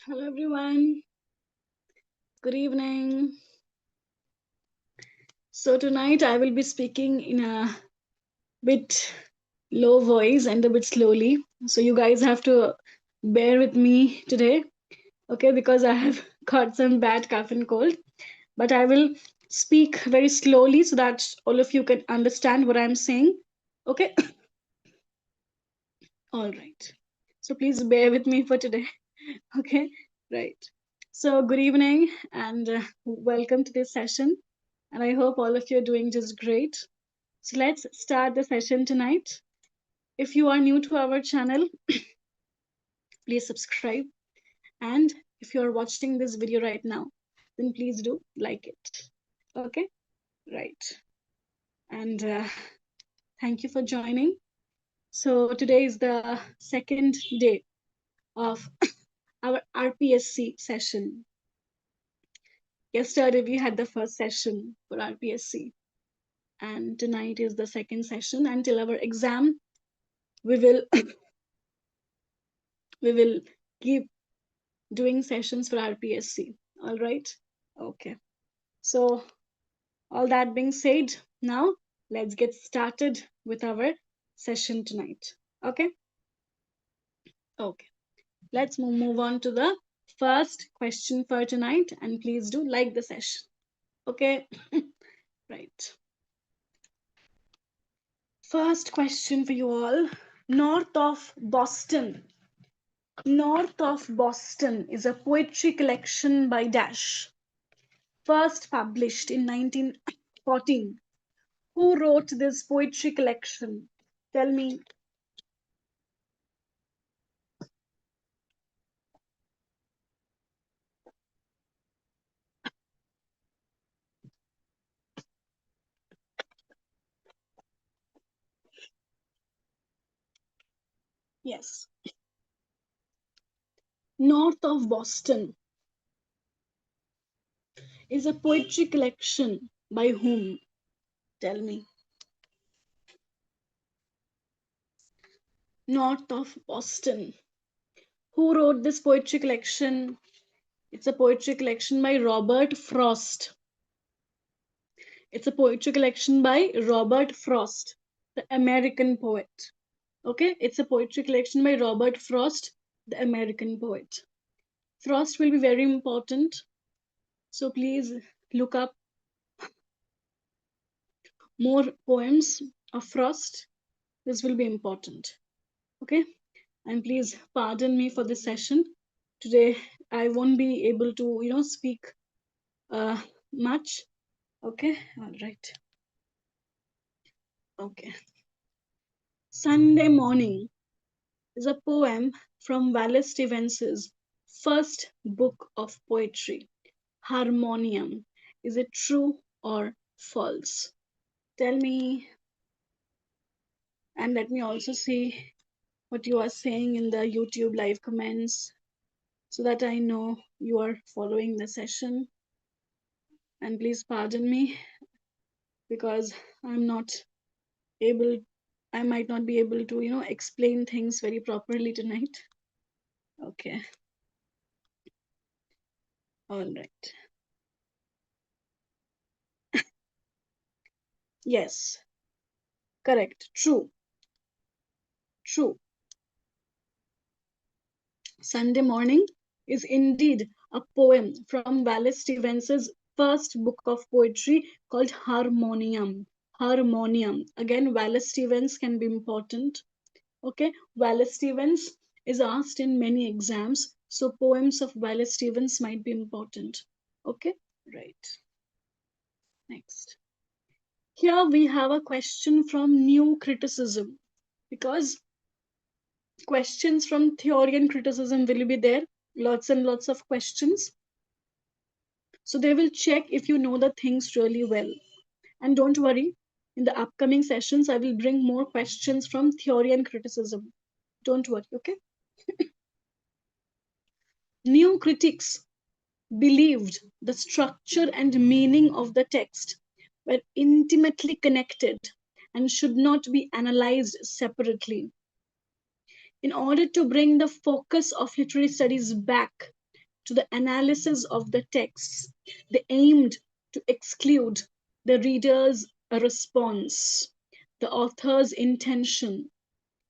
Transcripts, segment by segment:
Hello everyone, good evening. So tonight I will be speaking in a bit low voice and a bit slowly. So you guys have to bear with me today, okay, because I have got some bad cough and cold. But I will speak very slowly so that all of you can understand what I'm saying. Okay, all right. So please bear with me for today. Okay, right. So good evening and welcome to this session. And I hope all of you are doing just great. So let's start the session tonight. If you are new to our channel, please subscribe. And if you are watching this video right now, then please do like it. Okay, right. And thank you for joining. So today is the second day of our RPSC session. Yesterday we had the first session for RPSC, and tonight is the second session. Until our exam, we will we will keep doing sessions for RPSC. All right. Okay. So all that being said, now let's get started with our session tonight. Okay. Okay. Let's move on to the first question for tonight, and please do like the session. Okay. Right. First question for you all. North of Boston. North of Boston is a poetry collection by Dash, first published in 1914. Who wrote this poetry collection? Tell me. Yes. North of Boston is a poetry collection by whom? Tell me. North of Boston. Who wrote this poetry collection? It's a poetry collection by Robert Frost. It's a poetry collection by Robert Frost, the American poet. Okay, it's a poetry collection by Robert Frost, the American poet. Frost will be very important. So please look up more poems of Frost. This will be important. Okay, and please pardon me for this session. Today I won't be able to, speak much. Okay, all right. Okay. Sunday Morning is a poem from Wallace Stevens's first book of poetry, Harmonium. Is it true or false? Tell me, and let me also see what you are saying in the YouTube live comments so that I know you are following the session. And please pardon me because I'm not able, I might not be able to, explain things very properly tonight. Okay. All right. Yes, correct. True. True. Sunday Morning is indeed a poem from Wallace Stevens's first book of poetry called Harmonium. Harmonium. Again, Wallace Stevens can be important. Okay, Wallace Stevens is asked in many exams, so poems of Wallace Stevens might be important. Okay, right. Next. Here we have a question from New Criticism, because questions from theory and criticism will be there, lots and lots of questions. So they will check if you know the things really well. And don't worry, in the upcoming sessions, I will bring more questions from theory and criticism. Don't worry, okay? New critics believed the structure and meaning of the text were intimately connected and should not be analyzed separately. In order to bring the focus of literary studies back to the analysis of the texts. They aimed to exclude the reader's response, the author's intention,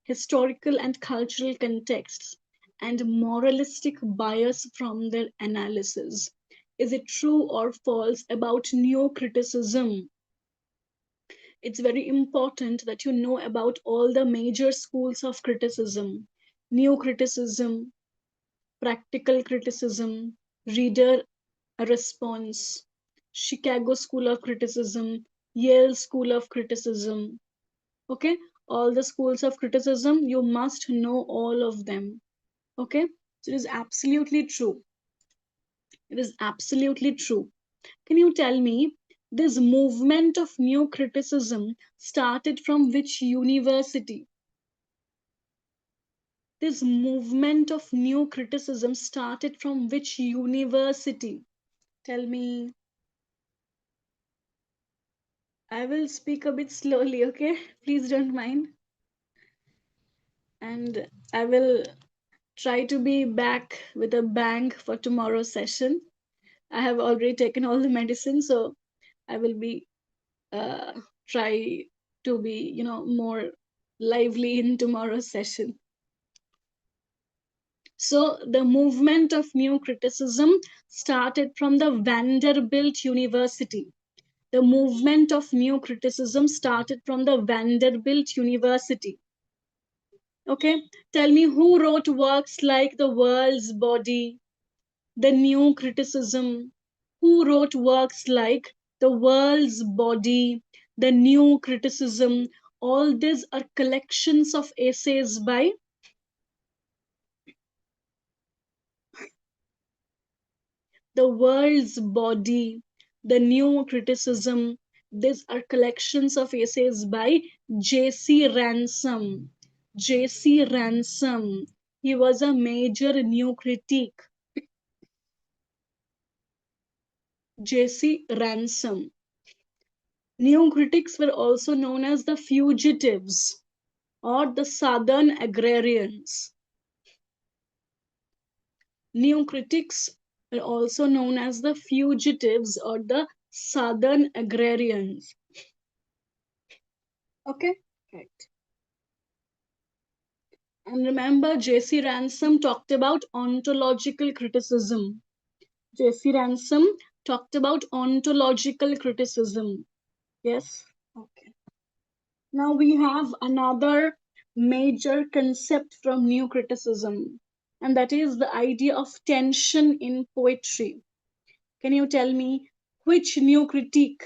historical and cultural contexts, and moralistic bias from their analysis. Is it true or false about neo-criticism? It's very important that you know about all the major schools of criticism: neo-criticism, practical criticism, reader response, Chicago School of Criticism, Yale School of Criticism. Okay, all the schools of criticism, you must know all of them. Okay, so it is absolutely true. It is absolutely true. Can you tell me this movement of new criticism started from which university? This movement of new criticism started from which university? Tell me. I will speak a bit slowly, okay? Please don't mind. And I will try to be back with a bang for tomorrow's session. I have already taken all the medicine, so I will be try to be, more lively in tomorrow's session. So the movement of new criticism started from the Vanderbilt University. The movement of new criticism started from the Vanderbilt University. Okay, tell me who wrote works like The World's Body, The New Criticism? Who wrote works like The World's Body, The New Criticism? All these are collections of essays by The World's Body, The New Criticism. These are collections of essays by J.C. Ransom. J.C. Ransom. He was a major new critique. J.C. Ransom. New critics were also known as the fugitives or the Southern agrarians. New critics were also known as the fugitives or the Southern agrarians. Okay, right. And remember, J.C. Ransom talked about ontological criticism. J.C. Ransom talked about ontological criticism. Yes? Okay. Now we have another major concept from new criticism, and that is the idea of tension in poetry. Can you tell me which new critique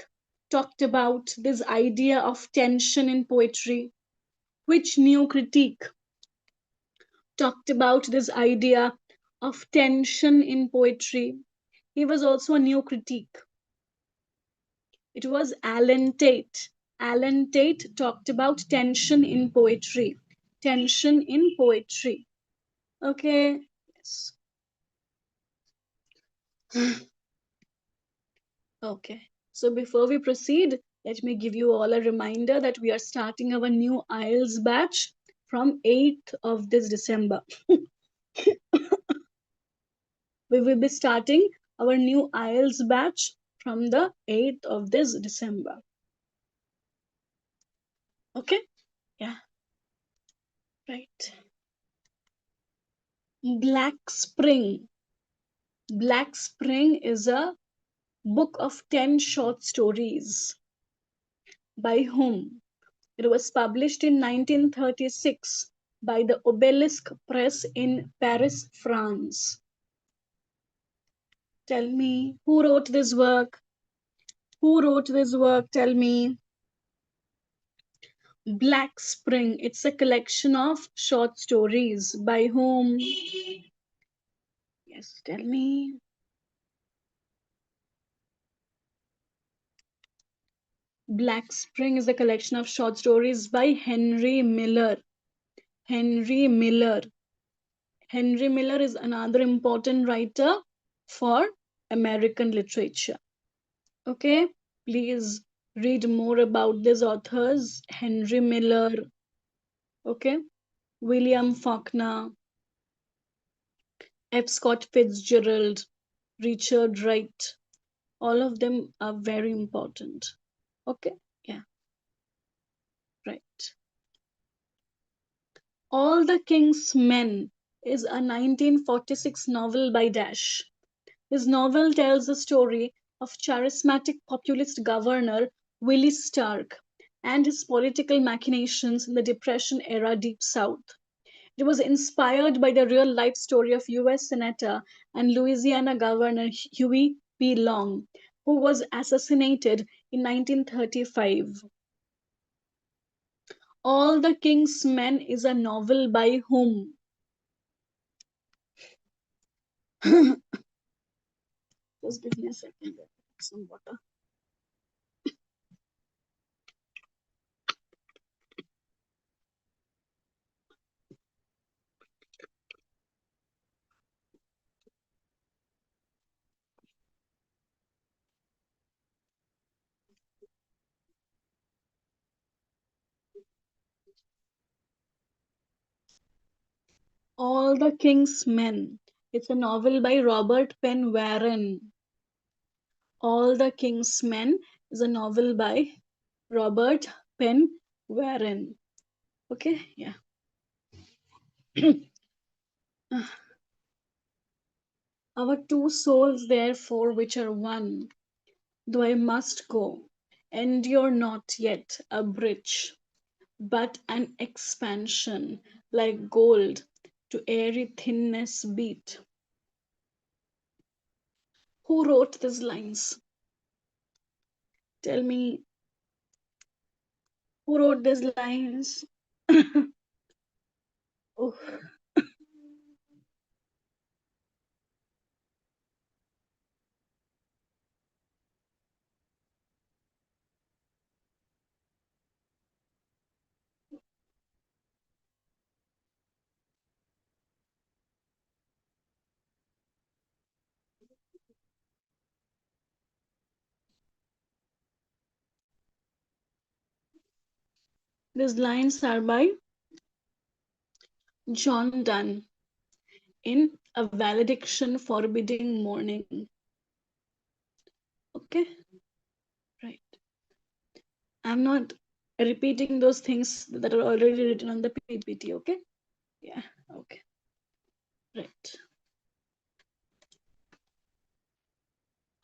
talked about this idea of tension in poetry? Which new critique talked about this idea of tension in poetry? He was also a new critique. It was Alan Tate. Alan Tate talked about tension in poetry. Tension in poetry. Okay. Yes. Okay. So before we proceed, let me give you all a reminder that we are starting our new IELTS batch from 8th of this December. We will be starting our new IELTS batch from the 8th of this December. Okay? Yeah. Right. Black Spring. Black Spring is a book of 10 short stories. By whom? It was published in 1936 by the Obelisk Press in Paris, France. Tell me, who wrote this work? Who wrote this work? Tell me. Black Spring. It's a collection of short stories. By whom? Yes, tell me. Black Spring is a collection of short stories by Henry Miller. Henry Miller. Henry Miller is another important writer for American literature. Okay, please read more about these authors. Henry Miller, okay, William Faulkner, F. Scott Fitzgerald, Richard Wright. All of them are very important. Okay, yeah, right. All the King's Men is a 1946 novel by Dash. His novel tells the story of charismatic populist governor Willie Stark and his political machinations in the Depression era Deep South. It was inspired by the real life story of US Senator and Louisiana Governor Huey P. Long, who was assassinated in 1935. All the King's Men is a novel by whom? Just give me a second. Some water. All the King's Men. It's a novel by Robert Penn Warren. All the King's Men is a novel by Robert Penn Warren. Okay, yeah. Our two souls, therefore, which are one, though I must go, endure not yet a bridge, but an expansion like gold to airy thinness beat. Who wrote these lines? Tell me, who wrote these lines? Oh, these lines are by John Donne in A Valediction Forbidding Mourning. Okay, right. I'm not repeating those things that are already written on the PPT. Okay, yeah, okay, right.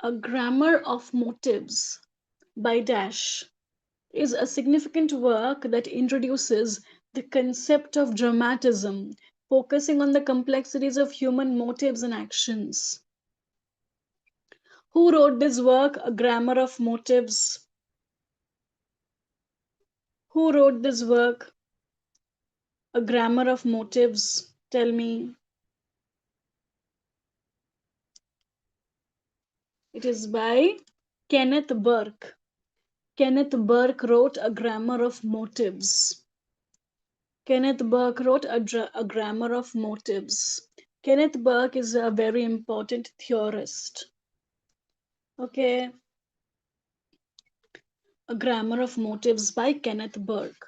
A Grammar of Motives by Dash is a significant work that introduces the concept of dramatism, focusing on the complexities of human motives and actions. Who wrote this work, A Grammar of Motives? Who wrote this work, A Grammar of Motives? Tell me. It is by Kenneth Burke. Kenneth Burke wrote A Grammar of Motives. Kenneth Burke wrote a Grammar of Motives. Kenneth Burke is a very important theorist. Okay, A Grammar of Motives by Kenneth Burke.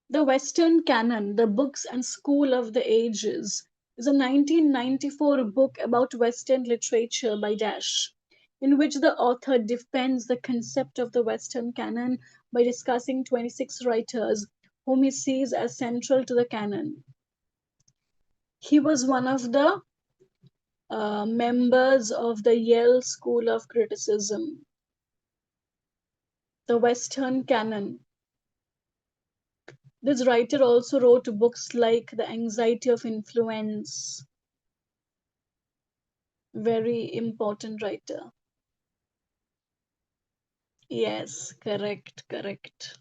The Western Canon, The Books and School of the Ages, is a 1994 book about Western literature by Dash, in which the author defends the concept of the Western canon by discussing 26 writers whom he sees as central to the canon. He was one of the members of the Yale School of Criticism. The Western Canon. This writer also wrote books like The Anxiety of Influence. Very important writer. Yes, correct, correct.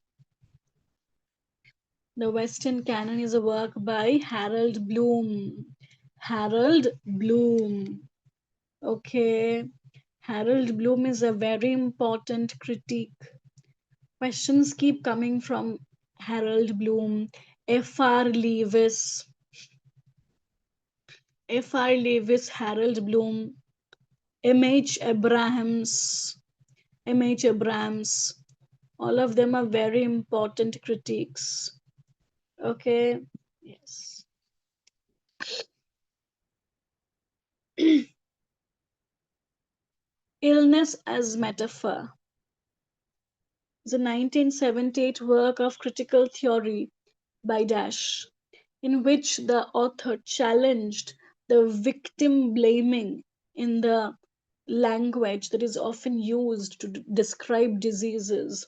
The Western Canon is a work by Harold Bloom. Harold Bloom. Okay. Harold Bloom is a very important critique. Questions keep coming from Harold Bloom, F.R. Lewis, F.R. Lewis, Harold Bloom, M.H. Abrahams, M.H. Abrams. All of them are very important critiques. Okay, yes. Illness as Metaphor is a 1978 work of critical theory by Dash, in which the author challenged the victim blaming in the language that is often used to describe diseases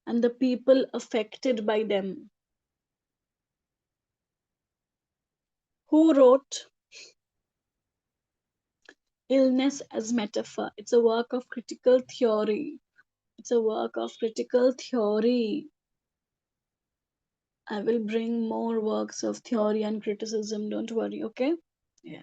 and the people affected by them. Who wrote Illness as Metaphor? It's a work of critical theory. It's a work of critical theory. I will bring more works of theory and criticism, don't worry, okay? Yeah.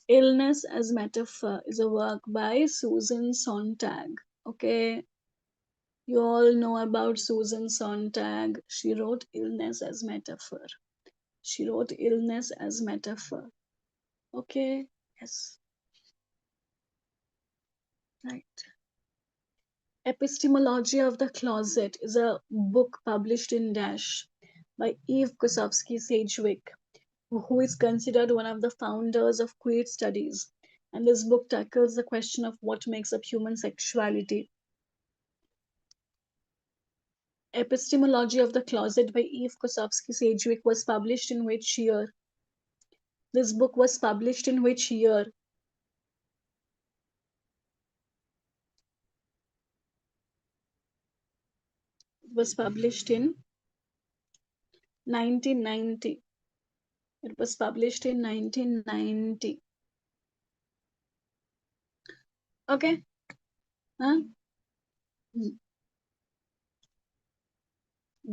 Illness as Metaphor is a work by Susan Sontag. Okay, you all know about Susan Sontag. She wrote Illness as Metaphor. She wrote Illness as Metaphor. Okay, yes, right. Epistemology of the Closet is a book published in Dash by Eve Kosofsky Sedgwick, who is considered one of the founders of queer studies. And this book tackles the question of what makes up human sexuality. Epistemology of the Closet by Eve Kosofsky Sedgwick was published in which year? This book was published in which year? It was published in 1990. It was published in 1990. Okay? Huh?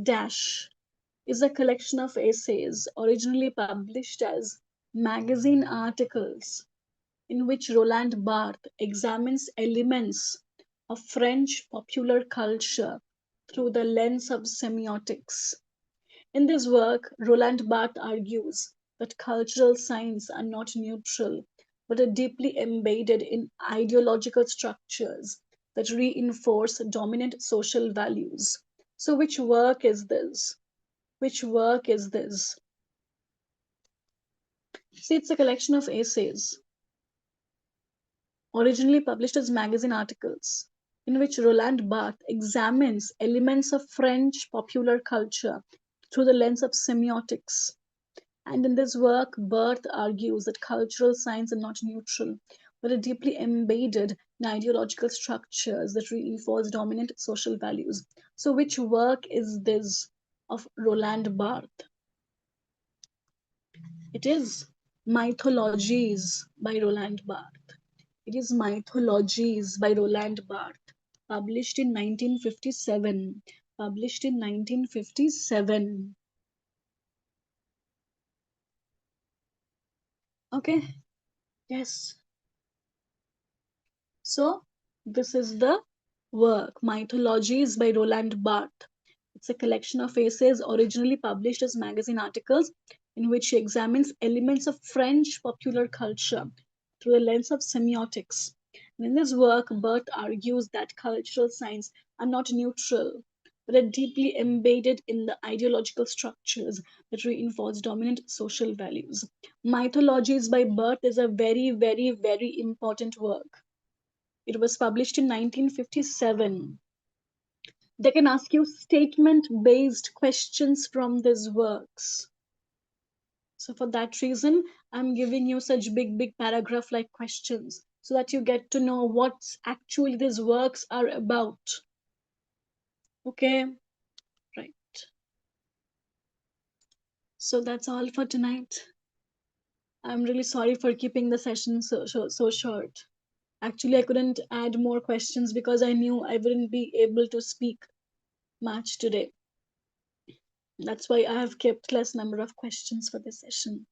Dash is a collection of essays originally published as magazine articles in which Roland Barthes examines elements of French popular culture through the lens of semiotics. In this work, Roland Barthes argues that cultural signs are not neutral, but are deeply embedded in ideological structures that reinforce dominant social values. So, which work is this? Which work is this? See, it's a collection of essays originally published as magazine articles, in which Roland Barthes examines elements of French popular culture through the lens of semiotics. And in this work, Barthes argues that cultural signs are not neutral, but are deeply embedded in ideological structures that reinforce dominant social values. So, which work is this of Roland Barthes? It is Mythologies by Roland Barthes. It is Mythologies by Roland Barthes, published in 1957. Published in 1957. Okay, yes. So, this is the work, Mythologies by Roland Barthes. It's a collection of essays originally published as magazine articles in which he examines elements of French popular culture through the lens of semiotics. And in this work, Barthes argues that cultural signs are not neutral, but are deeply embedded in the ideological structures that reinforce dominant social values. Mythologies by Barthes is a very, very, very important work. It was published in 1957. They can ask you statement based questions from these works. So, for that reason, I'm giving you such big, big paragraph like questions so that you get to know what actually these works are about. Okay, right. So, that's all for tonight. I'm really sorry for keeping the session so short. Actually, I couldn't add more questions because I knew I wouldn't be able to speak much today. That's why I have kept less number of questions for this session.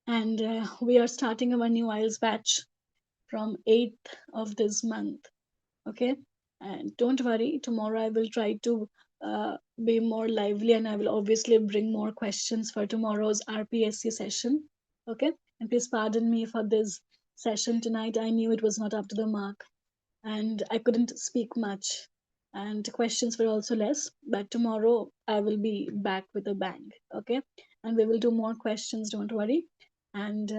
And we are starting our new IELTS batch from 8th of this month. Okay. And don't worry, tomorrow I will try to be more lively and I will obviously bring more questions for tomorrow's RPSC session. Okay. And please pardon me for this session tonight. I knew it was not up to the mark, and I couldn't speak much. And questions were also less. But tomorrow I will be back with a bang. Okay, and we will do more questions. Don't worry, and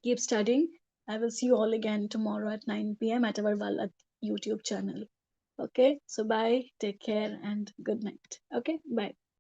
keep studying. I will see you all again tomorrow at 9 p.m. at our Vallath YouTube channel. Okay, so bye, take care, and good night. Okay, bye.